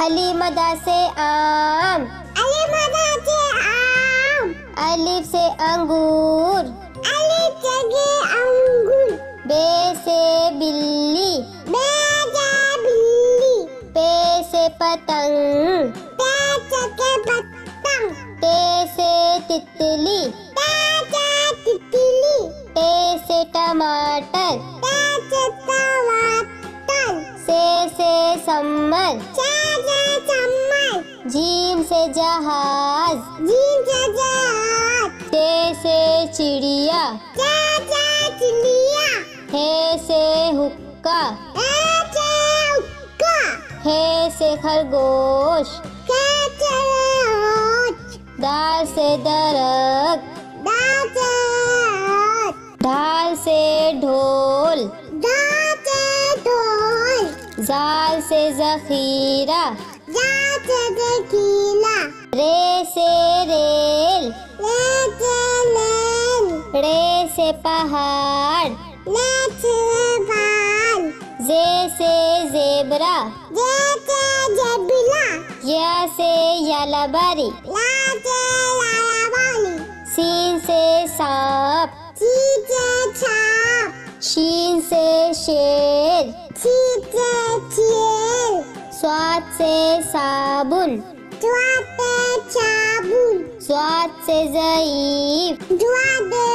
अली मदा से आम, अली मदा से आम। अलिफ से अंगूर, अलिफ से अंगूर। बे से बिल्ली, बे से बिल्ली। पे से पतंग, पे से पतंग। टे से तितली, ते से तितली। टे से टमाटर, ते से टमाटर। से सम्मर, से चम्मच। जीम से जहाज, जीम से जहाज। चे से चिड़िया, से चिड़िया। हे से हुक्का, से हुक्का। हे से खरगोश, से खरगोश। दाल से दरख्त, दाल से ढाल से ढोल, दाल से ढोल। जाल से जखीरा, जाल से जखीरा। रे से रेल, ले से लेन। रे से पहाड़, ले से बाल। जे से जेबरा, जे से जेबिला। या से यालाबारी, ला से लायावाली। सीन से सांप, ची से छाप। शीन से शेर, ची से चेल। स्वाद से साबुन, स्वाद से साबुन। स्वाद से ज़ईफ, स्वाद से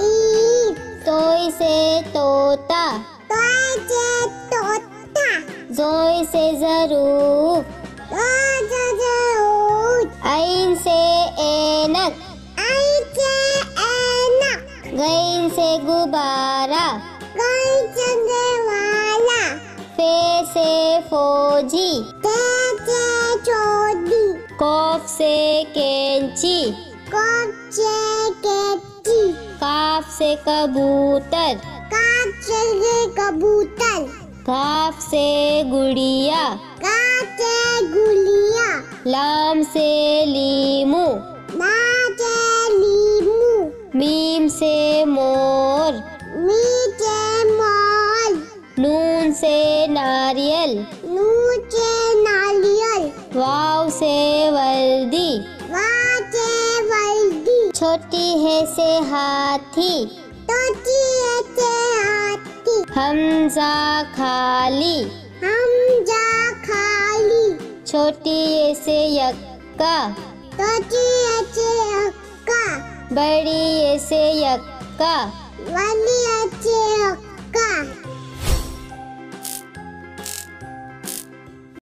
ईद। तोई से तोता, तोय से तोता। जोई से ज़रूफ, ओ जरूर। ऐन से ऐनक, आई से ऐनक। गैन से गुब्बारा, गई चंगे वाला। फे से फौजी, ते से चोदी। कौफ से कैंची, कौफ से कैची। काफ से कबूतर, काफ से कबूतर। काफ से गुड़िया, काफ से गुलिया। लाम से लीमू, ना से लीमू। मीम से मोर, मी से मोल। नून से नारियल, नू से नारियल। वाव से वर्दी, वा से वर्दी। छोटी है से हाथी, तोती से हाथी। हमजा खाली, हम जा खाली। छोटी ए से यक्का, तोती से अक्का। बड़ी ए से यक्का, वाली से अक्का।